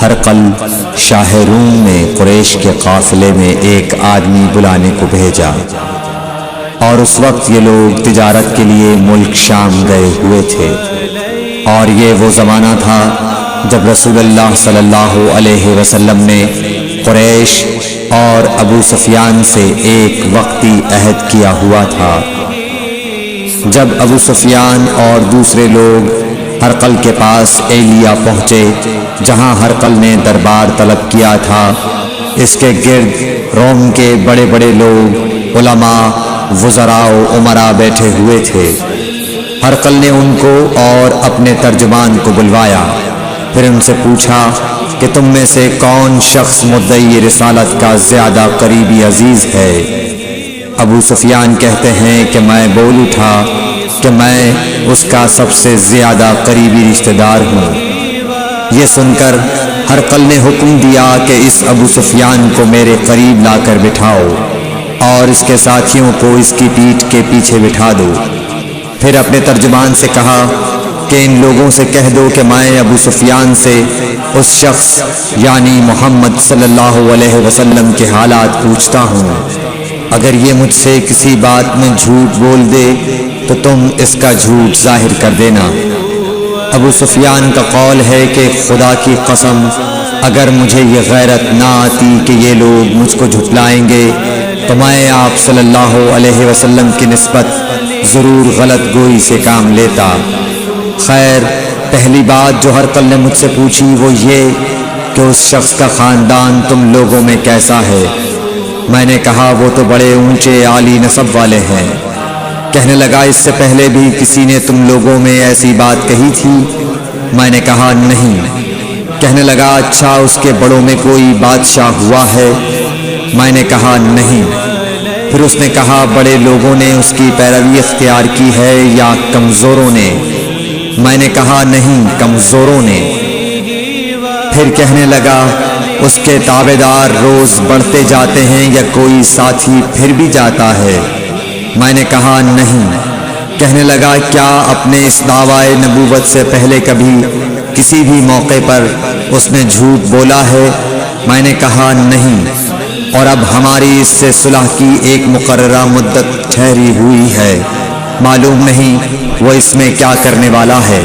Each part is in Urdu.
ہرقل شاہ روم نے قریش کے قافلے میں ایک آدمی بلانے کو بھیجا، اور اس وقت یہ لوگ تجارت کے لیے ملک شام گئے ہوئے تھے، اور یہ وہ زمانہ تھا جب رسول اللہ صلی اللہ علیہ وسلم نے قریش اور ابو سفیان سے ایک وقتی عہد کیا ہوا تھا۔ جب ابو سفیان اور دوسرے لوگ ہرقل کے پاس ایلیا پہنچے جہاں ہرقل نے دربار طلب کیا تھا، اس کے گرد روم کے بڑے بڑے لوگ، علماء، وزراء و امراء بیٹھے ہوئے تھے۔ ہرقل نے ان کو اور اپنے ترجمان کو بلوایا، پھر ان سے پوچھا کہ تم میں سے کون شخص مدعی رسالت کا زیادہ قریبی عزیز ہے؟ ابو سفیان کہتے ہیں کہ میں بول اٹھا کہ میں اس کا سب سے زیادہ قریبی رشتہ دار ہوں۔ یہ سن کر ہرقل نے حکم دیا کہ اس ابو سفیان کو میرے قریب لا کر بٹھاؤ اور اس کے ساتھیوں کو اس کی پیٹھ کے پیچھے بٹھا دو۔ پھر اپنے ترجمان سے کہا کہ ان لوگوں سے کہہ دو کہ میں ابو سفیان سے اس شخص یعنی محمد صلی اللہ علیہ وسلم کے حالات پوچھتا ہوں، اگر یہ مجھ سے کسی بات میں جھوٹ بول دے تو تم اس کا جھوٹ ظاہر کر دینا۔ ابو سفیان کا قول ہے کہ خدا کی قسم اگر مجھے یہ غیرت نہ آتی کہ یہ لوگ مجھ کو جھٹلائیں گے تو میں آپ صلی اللہ علیہ وسلم کی نسبت ضرور غلط گوئی سے کام لیتا۔ خیر، پہلی بات جو ہرقل نے مجھ سے پوچھی وہ یہ کہ اس شخص کا خاندان تم لوگوں میں کیسا ہے؟ میں نے کہا وہ تو بڑے اونچے عالی نسب والے ہیں۔ کہنے لگا اس سے پہلے بھی کسی نے تم لوگوں میں ایسی بات کہی تھی؟ میں نے کہا نہیں۔ کہنے لگا اچھا اس کے بڑوں میں کوئی بادشاہ ہوا ہے؟ میں نے کہا نہیں۔ پھر اس نے کہا بڑے لوگوں نے اس کی پیروی اختیار کی ہے یا کمزوروں نے؟ میں نے کہا نہیں، کمزوروں نے۔ پھر کہنے لگا اس کے تابعدار روز بڑھتے جاتے ہیں یا کوئی ساتھی پھر بھی جاتا ہے؟ میں نے کہا نہیں۔ کہنے لگا کیا اپنے اس دعوی نبوت سے پہلے کبھی کسی بھی موقع پر اس نے جھوٹ بولا ہے؟ میں نے کہا نہیں، اور اب ہماری اس سے صلح کی ایک مقررہ مدت ٹھہری ہوئی ہے، معلوم نہیں وہ اس میں کیا کرنے والا ہے۔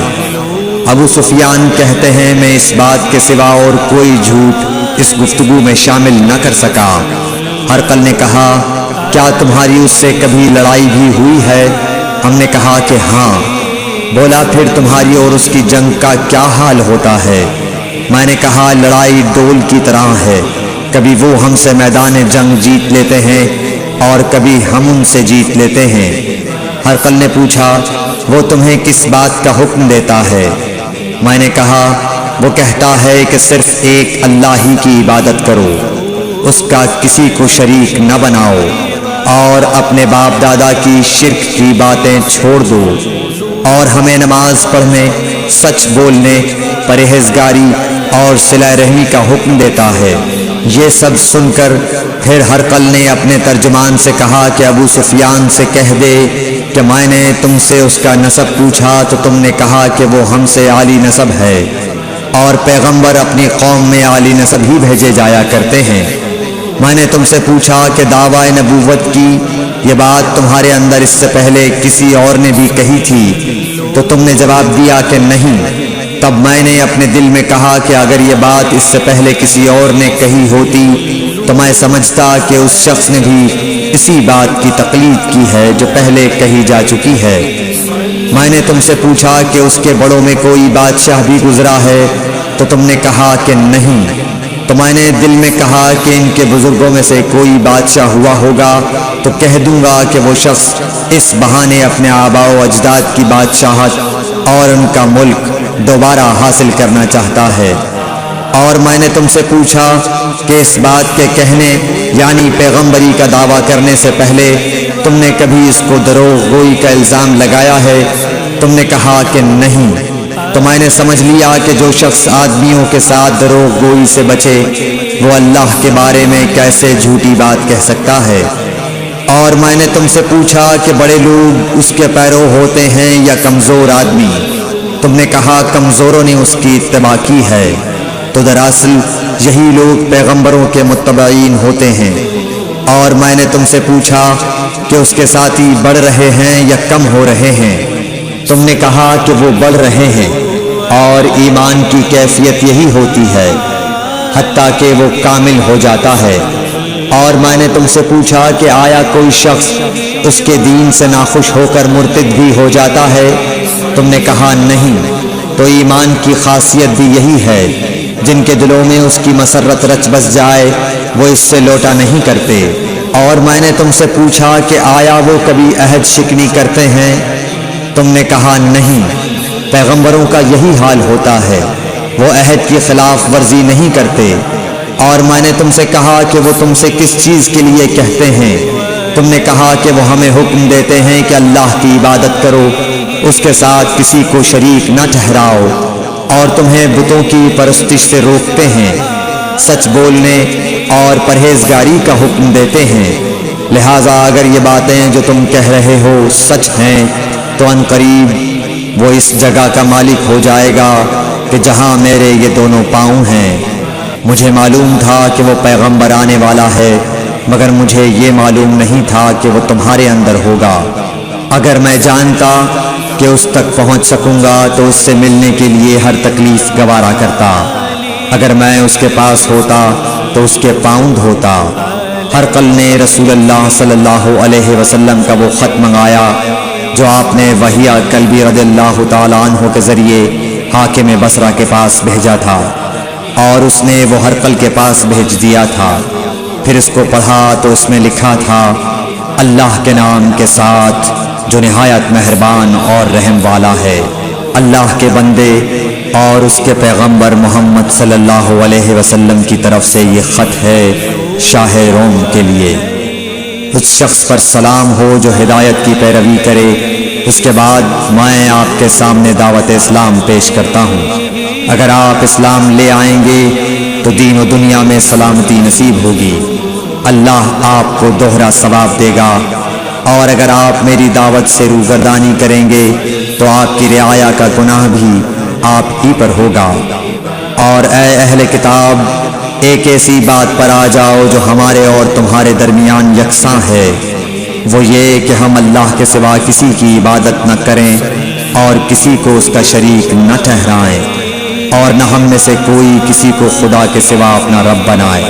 ابو سفیان کہتے ہیں میں اس بات کے سوا اور کوئی جھوٹ اس گفتگو میں شامل نہ کر سکا۔ ہرقل نے کہا کیا تمہاری اس سے کبھی لڑائی بھی ہوئی ہے؟ ہم نے کہا کہ ہاں۔ بولا پھر تمہاری اور اس کی جنگ کا کیا حال ہوتا ہے؟ میں نے کہا لڑائی ڈول کی طرح ہے، کبھی وہ ہم سے میدان جنگ جیت لیتے ہیں اور کبھی ہم ان سے جیت لیتے ہیں۔ ہرقل نے پوچھا وہ تمہیں کس بات کا حکم دیتا ہے؟ میں نے کہا وہ کہتا ہے کہ صرف ایک اللہ ہی کی عبادت کرو، اس کا کسی کو شریک نہ بناؤ، اور اپنے باپ دادا کی شرک کی باتیں چھوڑ دو، اور ہمیں نماز پڑھنے، سچ بولنے، پرہیزگاری اور صلہ رحمی کا حکم دیتا ہے۔ یہ سب سن کر پھر ہرقل نے اپنے ترجمان سے کہا کہ ابو سفیان سے کہہ دے کہ میں نے تم سے اس کا نسب پوچھا تو تم نے کہا کہ وہ ہم سے عالی نسب ہے، اور پیغمبر اپنی قوم میں عالی نسب ہی بھیجے جایا کرتے ہیں۔ میں نے تم سے پوچھا کہ دعوی نبوت کی یہ بات تمہارے اندر اس سے پہلے کسی اور نے بھی کہی تھی؟ تو تم نے جواب دیا کہ نہیں۔ تب میں نے اپنے دل میں کہا کہ اگر یہ بات اس سے پہلے کسی اور نے کہی ہوتی تو میں سمجھتا کہ اس شخص نے بھی اسی بات کی تقلید کی ہے جو پہلے کہی جا چکی ہے۔ میں نے تم سے پوچھا کہ اس کے بڑوں میں کوئی بادشاہ بھی گزرا ہے تو تم نے کہا کہ نہیں۔ تو میں نے دل میں کہا کہ ان کے بزرگوں میں سے کوئی بادشاہ ہوا ہوگا تو کہہ دوں گا کہ وہ شخص اس بہانے اپنے آباء و اجداد کی بادشاہت اور ان کا ملک دوبارہ حاصل کرنا چاہتا ہے۔ اور میں نے تم سے پوچھا کہ اس بات کے کہنے یعنی پیغمبری کا دعویٰ کرنے سے پہلے تم نے کبھی اس کو دروغ گوئی کا الزام لگایا ہے؟ تم نے کہا کہ نہیں۔ تو میں نے سمجھ لیا کہ جو شخص آدمیوں کے ساتھ دروغ گوئی سے بچے وہ اللہ کے بارے میں کیسے جھوٹی بات کہہ سکتا ہے۔ اور میں نے تم سے پوچھا کہ بڑے لوگ اس کے پیرو ہوتے ہیں یا کمزور آدمی؟ تم نے کہا کمزوروں نے اس کی اتباع کی ہے۔ تو دراصل یہی لوگ پیغمبروں کے متبعین ہوتے ہیں۔ اور میں نے تم سے پوچھا کہ اس کے ساتھی بڑھ رہے ہیں یا کم ہو رہے ہیں؟ تم نے کہا کہ وہ بڑھ رہے ہیں، اور ایمان کی کیفیت یہی ہوتی ہے حتیٰ کہ وہ کامل ہو جاتا ہے۔ اور میں نے تم سے پوچھا کہ آیا کوئی شخص اس کے دین سے ناخوش ہو کر مرتد بھی ہو جاتا ہے؟ تم نے کہا نہیں۔ تو ایمان کی خاصیت بھی یہی ہے، جن کے دلوں میں اس کی مسرت رچ بس جائے وہ اس سے لوٹا نہیں کرتے۔ اور میں نے تم سے پوچھا کہ آیا وہ کبھی عہد شکنی کرتے ہیں؟ تم نے کہا نہیں۔ پیغمبروں کا یہی حال ہوتا ہے، وہ عہد کی خلاف ورزی نہیں کرتے۔ اور میں نے تم سے کہا کہ وہ تم سے کس چیز کے لیے کہتے ہیں؟ تم نے کہا کہ وہ ہمیں حکم دیتے ہیں کہ اللہ کی عبادت کرو، اس کے ساتھ کسی کو شریک نہ ٹھہراؤ، اور تمہیں بتوں کی پرستش سے روکتے ہیں، سچ بولنے اور پرہیزگاری کا حکم دیتے ہیں۔ لہٰذا اگر یہ باتیں جو تم کہہ رہے ہو سچ ہیں تو ان قریب وہ اس جگہ کا مالک ہو جائے گا کہ جہاں میرے یہ دونوں پاؤں ہیں۔ مجھے معلوم تھا کہ وہ پیغمبر آنے والا ہے، مگر مجھے یہ معلوم نہیں تھا کہ وہ تمہارے اندر ہوگا۔ اگر میں جانتا کہ اس تک پہنچ سکوں گا تو اس سے ملنے کے لیے ہر تکلیف گوارا کرتا۔ اگر میں اس کے پاس ہوتا تو اس کے پاؤں دھوتا۔ ہرقل نے رسول اللہ صلی اللہ علیہ وسلم کا وہ خط منگایا جو آپ نے وحیہ کلبی رضی اللہ تعالیٰ عنہ کے ذریعے حاکم بصرہ کے پاس بھیجا تھا، اور اس نے وہ ہرقل کے پاس بھیج دیا تھا۔ پھر اس کو پڑھا تو اس میں لکھا تھا، اللہ کے نام کے ساتھ جو نہایت مہربان اور رحم والا ہے۔ اللہ کے بندے اور اس کے پیغمبر محمد صلی اللہ علیہ وسلم کی طرف سے یہ خط ہے شاہ روم کے لیے۔ اس شخص پر سلام ہو جو ہدایت کی پیروی کرے۔ اس کے بعد میں آپ کے سامنے دعوت اسلام پیش کرتا ہوں۔ اگر آپ اسلام لے آئیں گے تو دین و دنیا میں سلامتی نصیب ہوگی، اللہ آپ کو دوہرا ثواب دے گا۔ اور اگر آپ میری دعوت سے روگردانی کریں گے تو آپ کی رعایا کا گناہ بھی آپ ہی پر ہوگا۔ اور اے اہل کتاب، ایک ایسی بات پر آ جاؤ جو ہمارے اور تمہارے درمیان یکساں ہے، وہ یہ کہ ہم اللہ کے سوا کسی کی عبادت نہ کریں اور کسی کو اس کا شریک نہ ٹھہرائیں، اور نہ ہم میں سے کوئی کسی کو خدا کے سوا اپنا رب بنائے۔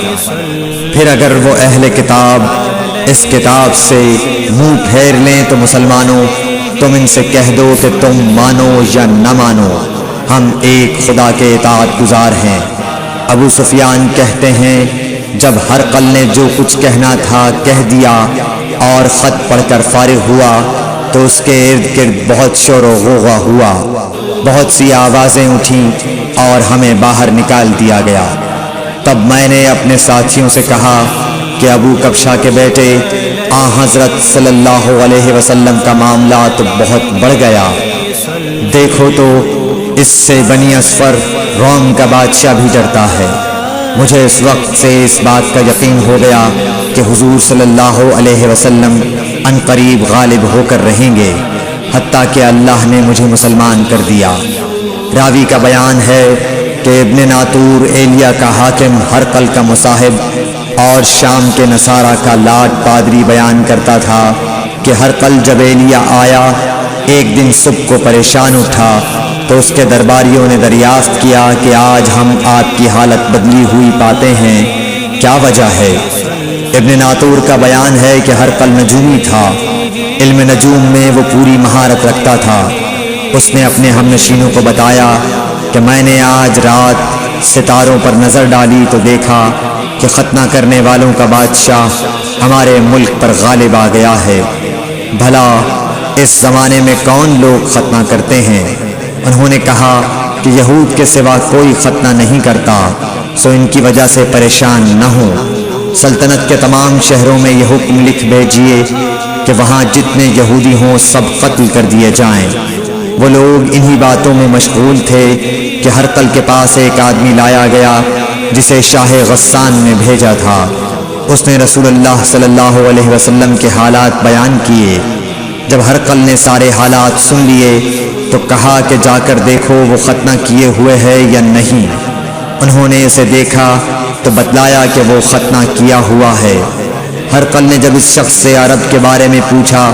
پھر اگر وہ اہل کتاب اس کتاب سے منہ پھیر لیں تو مسلمانوں، تم ان سے کہہ دو کہ تم مانو یا نہ مانو، ہم ایک خدا کے اطاعت گزار ہیں۔ ابو سفیان کہتے ہیں، جب ہرقل نے جو کچھ کہنا تھا کہہ دیا اور خط پڑھ کر فارغ ہوا تو اس کے ارد گرد بہت شور و غوغا ہوا، بہت سی آوازیں اٹھیں اور ہمیں باہر نکال دیا گیا۔ تب میں نے اپنے ساتھیوں سے کہا کہ ابو کبشہ کے بیٹے آن حضرت صلی اللہ علیہ وسلم کا معاملہ تو بہت بڑھ گیا، دیکھو تو اس سے بنی اصفر روم کا بادشاہ بھی ڈرتا ہے۔ مجھے اس وقت سے اس بات کا یقین ہو گیا کہ حضور صلی اللہ علیہ وسلم ان قریب غالب ہو کر رہیں گے، حتیٰ کہ اللہ نے مجھے مسلمان کر دیا۔ راوی کا بیان ہے کہ ابن ناطور ایلیا کا حاکم ہرقل کا مصاحب اور شام کے نصارہ کا لاٹ پادری بیان کرتا تھا کہ ہرقل جب ایلیا آیا ایک دن صبح کو پریشان اٹھا تو اس کے درباریوں نے دریافت کیا کہ آج ہم آپ کی حالت بدلی ہوئی پاتے ہیں، کیا وجہ ہے؟ ابن ناطور کا بیان ہے کہ ہرقل نجومی تھا، علم نجوم میں وہ پوری مہارت رکھتا تھا۔ اس نے اپنے ہم نشینوں کو بتایا کہ میں نے آج رات ستاروں پر نظر ڈالی تو دیکھا کہ ختنہ کرنے والوں کا بادشاہ ہمارے ملک پر غالب آ گیا ہے۔ بھلا اس زمانے میں کون لوگ ختنہ کرتے ہیں؟ انہوں نے کہا کہ یہود کے سوا کوئی ختنہ نہیں کرتا، سو ان کی وجہ سے پریشان نہ ہوں۔ سلطنت کے تمام شہروں میں یہ حکم لکھ بھیجیے کہ وہاں جتنے یہودی ہوں سب قتل کر دیے جائیں۔ وہ لوگ انہی باتوں میں مشغول تھے کہ ہرقل کے پاس ایک آدمی لایا گیا جسے شاہ غسان نے بھیجا تھا۔ اس نے رسول اللہ صلی اللہ علیہ وسلم کے حالات بیان کیے۔ جب ہرقل نے سارے حالات سن لیے تو کہا کہ جا کر دیکھو وہ ختنہ کیے ہوئے ہے یا نہیں۔ انہوں نے اسے دیکھا تو بتلایا کہ وہ ختنہ کیا ہوا ہے۔ ہرقل نے جب اس شخص سے عرب کے بارے میں پوچھا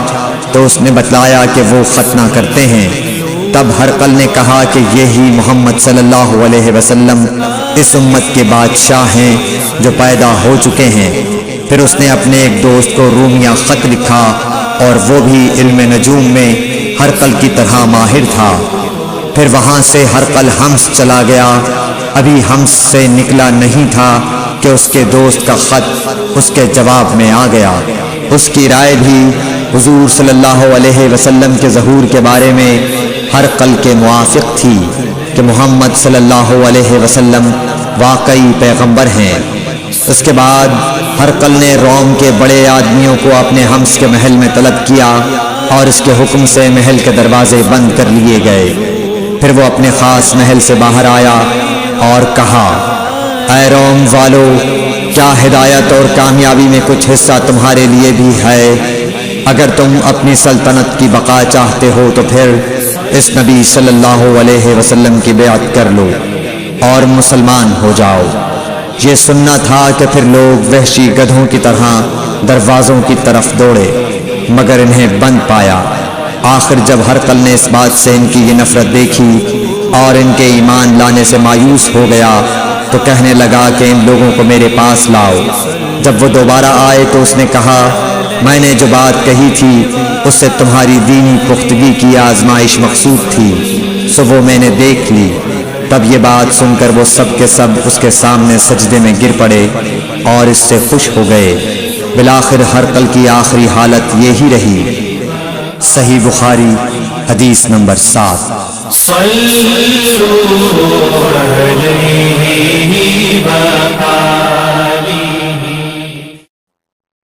تو اس نے بتلایا کہ وہ ختنہ کرتے ہیں۔ تب ہرقل نے کہا کہ یہی محمد صلی اللہ علیہ وسلم اس امت کے بادشاہ ہیں جو پیدا ہو چکے ہیں۔ پھر اس نے اپنے ایک دوست کو رومیہ خط لکھا اور وہ بھی علم نجوم میں ہرقل کی طرح ماہر تھا۔ پھر وہاں سے ہرقل حمص چلا گیا۔ ابھی حمص سے نکلا نہیں تھا کہ اس کے دوست کا خط اس کے جواب میں آ گیا۔ اس کی رائے بھی حضور صلی اللہ علیہ وسلم کے ظہور کے بارے میں ہرقل کے موافق تھی کہ محمد صلی اللہ علیہ وسلم واقعی پیغمبر ہیں۔ اس کے بعد ہرقل نے روم کے بڑے آدمیوں کو اپنے حمص کے محل میں طلب کیا اور اس کے حکم سے محل کے دروازے بند کر لیے گئے۔ پھر وہ اپنے خاص محل سے باہر آیا اور کہا، اے روم والو، کیا ہدایت اور کامیابی میں کچھ حصہ تمہارے لیے بھی ہے؟ اگر تم اپنی سلطنت کی بقا چاہتے ہو تو پھر اس نبی صلی اللہ علیہ وسلم کی بیعت کر لو اور مسلمان ہو جاؤ۔ یہ سننا تھا کہ پھر لوگ وحشی گدھوں کی طرح دروازوں کی طرف دوڑے مگر انہیں بند پایا۔ آخر جب ہرقل نے اس بات سے ان کی یہ نفرت دیکھی اور ان کے ایمان لانے سے مایوس ہو گیا تو کہنے لگا کہ ان لوگوں کو میرے پاس لاؤ۔ جب وہ دوبارہ آئے تو اس نے کہا، میں نے جو بات کہی تھی اس سے تمہاری دینی پختگی کی آزمائش مقصود تھی، سو وہ میں نے دیکھ لی۔ تب یہ بات سن کر وہ سب کے سب اس کے سامنے سجدے میں گر پڑے اور اس سے خوش ہو گئے۔ بالآخر ہرقل کی آخری حالت یہی رہی۔ صحیح بخاری حدیث نمبر 7۔